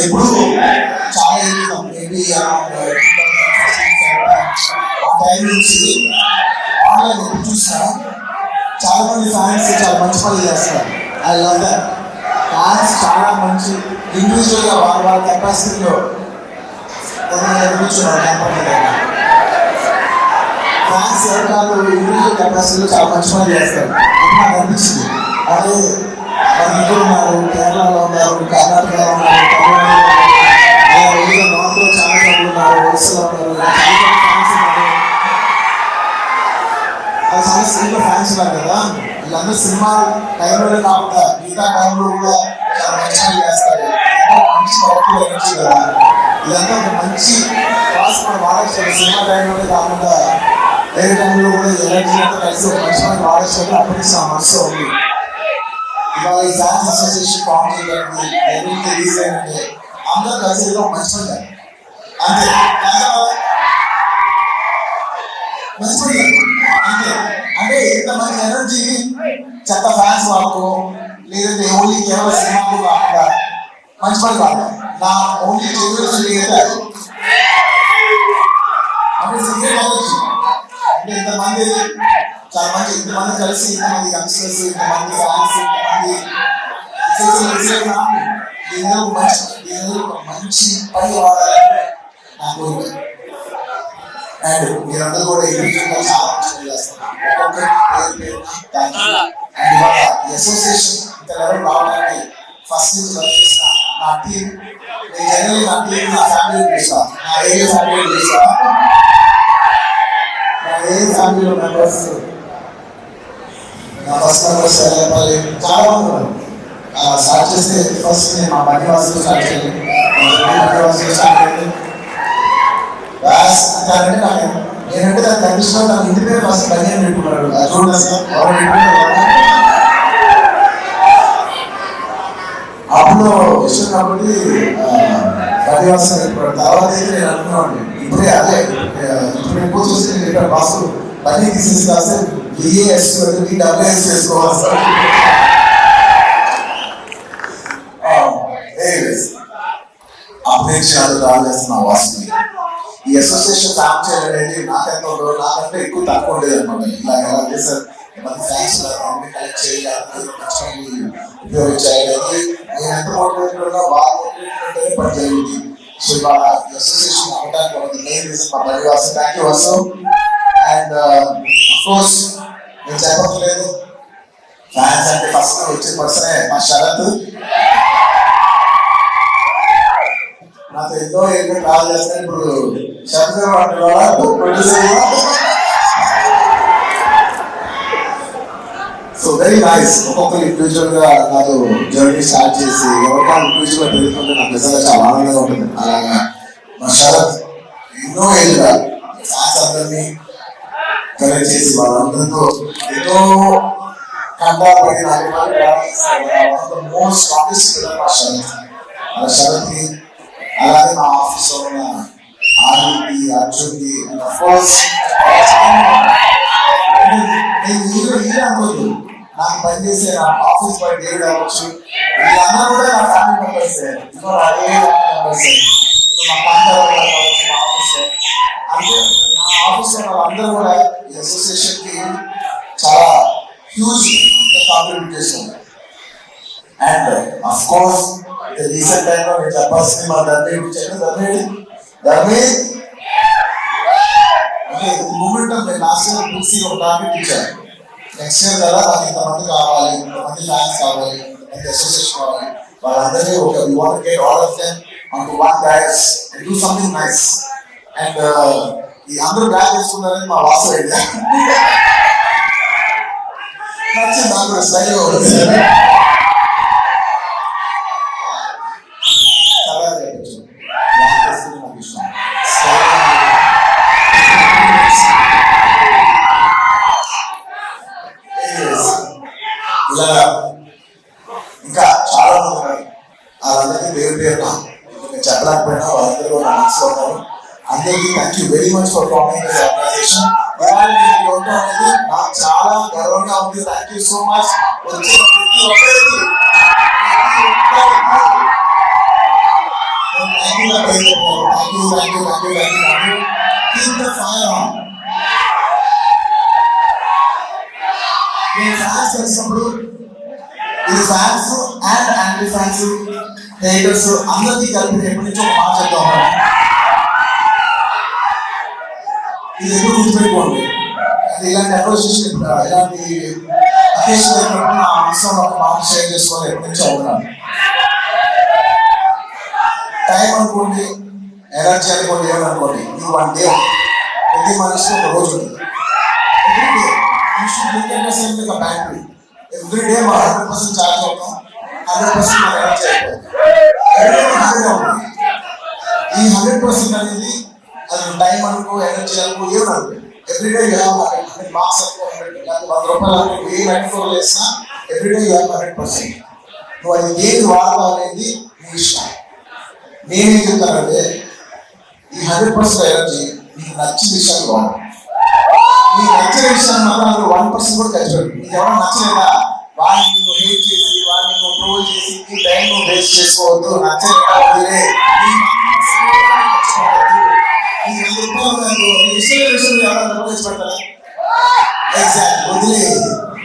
ఎప్పుడు చాలా maybe time నుంచి ఆన్లైన్ ఎప్పుడు చూసినా చాలా మంది ఫ్యాన్స్ చాలా మంచి పనులు చేస్తారు. I love that. ఫ్యాన్స్ చాలా మంచి ఇండివిజువల్గా వాళ్ళ కెపాసిటీలో ఫ్యాన్స్ ఎవరు ఇండివిజువల్ కెపాసిటీలో చాలా మంచి పనులు చేస్తారు. నాకు అనిపించింది అదే మన ఇంట్లో ఉన్నారు, కేరళలో ఉన్నారు, కర్ణాటకలో ఉన్నారు, తమిళనాడులో నార్త్లో చాలా మంది ఉన్నారు, ఒరిస్సాలో ఉన్నారు, ఫ్యాన్స్ ఉన్నారు. అది చాలా సినిమా ఫ్యాన్స్ ఉన్నారు కదా, వీళ్ళందరూ సినిమా టైంలోనే కాకుండా మిగతా టైంలో కూడా చాలా మంచి చేస్తారు. మంచి ఎనర్జీ కదా, ఇదంతా ఒక మంచి క్లాస్ మనం వాడచ్చు. సినిమా టైంలోనే కాకుండా వేరే టైంలో కూడా ఎనర్జీ అంతా కలిసి ఒక మంచి మనకి వాడచ్చు. అప్పటికి నా మనసు ఉంది. ఇవాళ ఈ ఫ్యాన్స్ అసోసియేషన్ ఫామ్ చేయడానికి ఎవరికి రిలీజ్ అయ్యంటే అందరూ కలిసి ఏదో మంచి పని అంతే. మంచి పని అంతే. అంటే ఇంతమంది ఎనర్జీ చెత్త ఫ్యాన్స్ వాళ్ళకు లేదంటే ఓన్లీ కేవలం సినిమాకు కాకుండా మంచి పని కాదు. నా ఓన్లీ అంటే అంటే ఇంతమంది చాలా మంది ఇంతమంది కలిసి ఇంతమంది యంగ్స్టర్స్ ఇంతమంది ఫ్యాన్స్ మంచి పని వాడాలని నా కోరిక. అండ్ మీరందరూ కూడా ఇండివిజువల్గా చాలా మంచి చేస్తారు. అండ్ ఇవాళ ఈ అసోసియేషన్ ఇంత లెవెల్ రావడానికి ఫస్ట్ నుంచి వర్క్ చేసిన నా టీం, నేను జనరల్ నా టీం నా ఫ్యామిలీ పిలుస్తాను, నా ఏరియా ఫ్యామిలీ పిలుస్తాను. నా ఏరియా ఫ్యామిలీలో మెంబర్స్ నా ఫస్ట్ మెంబర్స్ చాలా మంది ఉన్నారు. స్టార్ట్ చేస్తే ఫస్ట్ నేను మా బన్నివాసులు స్టార్ట్ చేయాలి. బన్నివాసులు స్టార్ట్ చేయాలి అంటే నాకు నేనంటే దాని కండిషన్ నాకు ఇంటి పేరు ఫస్ట్ బన్నీ అని పెట్టుకున్నాడు. చూడండి సార్ అప్పుడు ఇష్టం కాబట్టి బన్నివాసులు పెట్టుకున్నాడు. తర్వాత అయితే నేను అనుకున్నాను ఇప్పుడే అదే ఇప్పుడు ఎక్కువ చూసి నేను ఇక్కడ బాసు బన్నీ తీసేసి కాస్తే బిఏఎస్ డబ్ల్యూఎస్ చేసుకోవాలి సార్. అపేక్షలు రాజేస్తున్న వాసుని ఈ అసోసియేషన్ ఫామ్ చేయడం అనేది నాకెంత ఉండదు, నాకంటే ఎక్కువ తక్కువ ఉండేది అనమాట. ఇలా ఎలా చేశారు మంది ఫ్యాన్స్ కలెక్ట్ చేయాలి, ఉపయోగించాలి. నేను ఎంత మోటివేటెడ్ ఉన్నా వాళ్ళు మోటివేటెడ్ ఉంటేనే పని జరిగింది. సో ఇవాళ అసోసియేషన్ అవ్వడానికి ఒక మెయిన్ రీజన్ మా పరివాసం. Thank you Vasu. And of course నేను చెప్పట్లేదు ఫ్యాన్స్ అంటే ఫస్ట్ వచ్చే పర్సనే మా శరత్. నాతో ఎన్నో ఎన్నో ట్రావెల్ చేస్తాను. ఇప్పుడు Sarath producer. So very nice. ఒక్కొక్కరు ఇండివిజువల్ గా నాతో జర్నీ స్టార్ట్ చేసి ఎవరికైనా ఇండివిజువల్ గా పెరుగుతుంటే నాకు నిజంగా చాలా ఆనందంగా ఉంటుంది. అలాగా మా శరత్ ఎన్నో ఏళ్ళుగా ఫ్యాన్స్ అందరినీ కనెక్ట్ చేసి వాళ్ళందరితో ఎన్నో కంటాపడిన మోస్ట్ స్ట్రాంగెస్ట్ మా శరత్. అలా శరత్కి అలాగే మా ఆఫీస్లో ఉన్న ఆర్కి అర్జున్కి అనుకోదు నాకు పనిచేసే నా ఆఫీస్ బాయ్ డేవిడ్ అవ్వచ్చు, వీళ్ళందరూ కూడా నా ఫ్యామిలీ మెంబర్స్. అదే మెంబర్స్ మా పంటలు కావచ్చు మా ఆఫీస్. అంటే నా ఆఫీస్లో వాళ్ళందరూ కూడా ఈ అసోసియేషన్కి చాలా హ్యూజ్ కాంట్రిబ్యూట్ చేస్తున్నారు. అండ్ అఫ్ కోర్స్ రీసెంట్ టైంలో నేను చెప్పాల్సింది మా ధర్మే అంటే మూమెంట్ నేను లాస్ట్ ఇయర్ పిలిచి ఒక టార్గెట్ ఇచ్చాను. నెక్స్ట్ ఇయర్ కదా నాకు ఇంతమంది కావాలి, ఇంతమంది ఫ్యాన్స్ కావాలి, ఇంతమంది అసోసియేషన్ కావాలి, వాళ్ళందరినీ ఒక you want to get all of them onto one dais and do something nice. And ఈ అందరూ బ్యాగ్ చేసుకున్నారని మా వాసు అయితే నచ్చింది. నాకు కూడా స్టైల్ ఇలా ఇంకా చాలా మంది ఉన్నారు. వాళ్ళందరికీ పేరు పేరున చెప్పలేకపోయినా వాళ్ళందరూ నా మనసులో ఉన్నారు. అందరికీ thank you very much for forming this organisation. అనేది నాకు చాలా గర్వంగా ఉంది. Thank you so much. వచ్చిన ప్రతి ఒక్కరికి యాంటీ ఫ్యాన్స్ హేటర్స్ అందరికీ కలిపి ఎప్పటి నుంచో ఒక మాట చెప్తా ఉన్నాను. ఇది ఎప్పుడు గుర్తుపెట్టుకోండి. అది ఇలాంటి అప్రోచేషన్ ఇలాంటి అకేషన్ అయినప్పుడు నా మనసులో ఒక మాట షేర్ చేసుకోవాలి ఎప్పటి నుంచో అవుతున్నాను. టైం అనుకోండి, ఎనర్జీ అనుకోండి, ఏమనుకోండి, ఇది 1 డే. ప్రతి మనిషికి ఒక రోజు ఉంటుంది. బ్యాటరీ ఎవ్రీ డే మా 100% ఛార్జ్ అవుతాం, 100% మన ఎనర్జీ అయిపోతుంది. ఈ 100% అనేది అది టైం అనుకో, ఎనర్జీ అనుకో, ఏమనుకో, ఎవ్రీడే యూ హ్యావ్ 100 మార్క్స్ అనుకో, 100 రూపాయలు అనుకో, ఏ మెట్రోల్ వేసినా ఎవ్రీడే యూ హ్యావ్ 100%. నువ్వు అది ఏది వాడతావు అనేది నీ ఇష్టం. నేనేం చెప్తానంటే ఈ 100% ఎనర్జీ నీకు నచ్చిన విషయాలు వాడు. నీకు నచ్చిన విషయాన్ని మాత్రం 1% కూడా ఖర్చు పెట్టు. నీకు ఎవరైనా నచ్చలేదా వాడిని నువ్వు హేట్ చేసి, వాడిని నువ్వు ట్రోల్ చేసి నీ టైం నువ్వు వేస్ట్ చేసుకోవద్దు. నచ్చలేదా వదిలే. నీకు 100 రూపాయలు ఇష్టమైన విషయం ఎవరైనా డబ్బు ఖర్చు పెడతారా? ఎగ్జాక్ట్, వదిలే,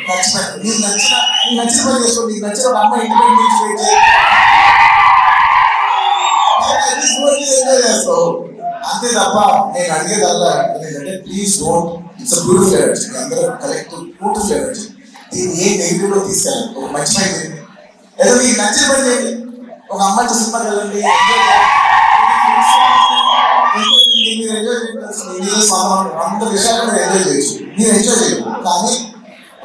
ఖర్చు పెట్టు. నీకు నచ్చిన పని చేసుకో. నీకు నచ్చిన ఒక అమ్మాయి ఇంటి పని నుంచి వెయిట్ చేయి, ఎంజాయ్ చేస్తావు అంతే తప్ప. నేను అడిగేదల్లా ఏంటంటే please don't, it's a beautiful energy. అందరూ కలెక్టివ్ బ్యూటిఫుల్ ఎనర్జీ. దీన్ని ఏ నెగిటివ్ లో తీసుకెళ్ళండి. ఒక మంచి పని చేయండి, ఏదో మీకు నచ్చిన పని చేయండి. ఒక అమ్మాయి సినిమాకి వెళ్ళండి, మీరు ఎంజాయ్ చేయాలి. అంత విషయాలు మీరు ఎంజాయ్ చేయొచ్చు, మీరు ఎంజాయ్ చేయరు. కానీ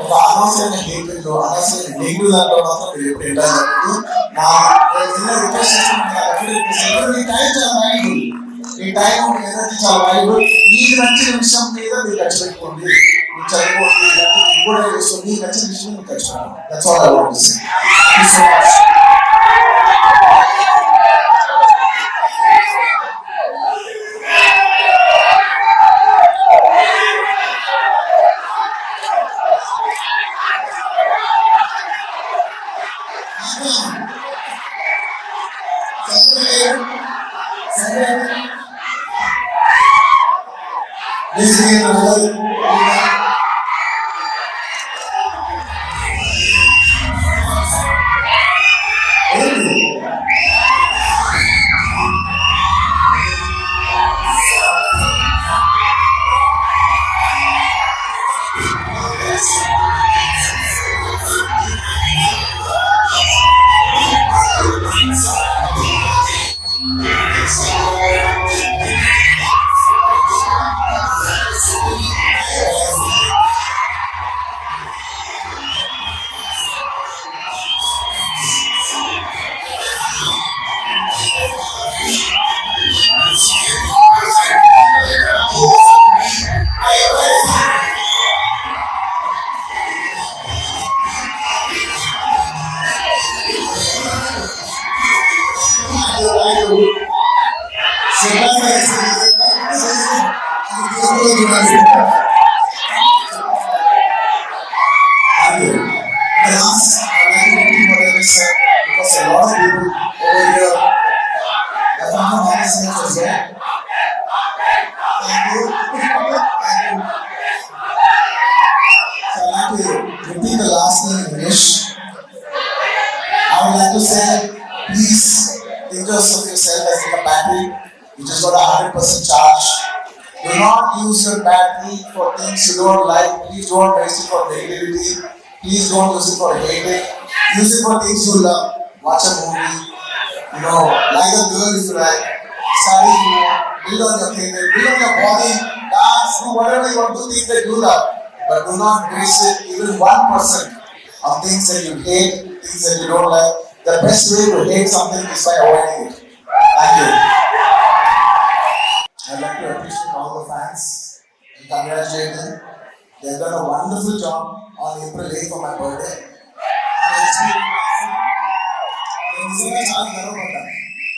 ఒక అనవసరమైన హేట్రెడ్ లో, అనవసరమైన నెగిటివ్ దాంట్లో మాత్రం మీరు ఎప్పుడు ఎంజాయ్ చేయలేదు. నా రిక్వెస్ట్ చేస్తున్నాను, మీ టైం చాలా వాల్యుబుల్, మీ టైం ఎనర్జీ చాలా వాల్యుబుల్. మీకు నచ్చిన విషయం మీద మీరు ఖర్చు పెట్టుకోండి, మీరు చదువుకోండి, కూడా చేసుకోండి. మీకు నచ్చిన విషయం మీరు ఖర్చు పెట్టుకోండి. That's all I want to say. Thank you so much. Repeat the last name in English. I would like to say, please think of yourself as like a battery. You just got a 100% charge. Do not use your battery for things you don't like. Please don't waste it for negativity. Please don't use it for hating. Use it for things you love. Watch a movie. Like a girl if you like. Study, build on your career, build on your body, dance, do whatever you want to do, things that you love. But do not waste it even 1% on things that you hate, things that you don't like. The best way to hate something is by avoiding it. Thank you. I'd like to appreciate all the fans and congratulate them. They've done a wonderful job on April 8th for my birthday.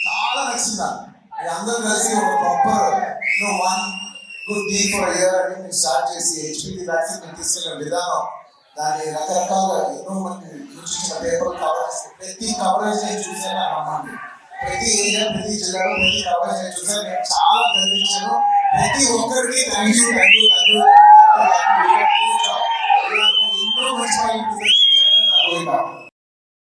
చాలా నచ్చిందా మీ అందరూ కలిసి ఒక proper one good deal for year అని మీరు start చేసి HPV vaccine మీరు తీసుకెళ్ళిన విధానం, దాని రకరకాల ఎన్నో మంది సూచించిన పేపర్ కవరేజ్, ప్రతి కవరేజ్ నేను చూసాను నమ్మండి. ప్రతి ఏరియా, ప్రతి జిల్లాలో ప్రతి కవరేజ్ నేను చూసాను. నేను చాలా గర్వించాను. ప్రతి ఒక్కరికి థ్యాంక్ యూ.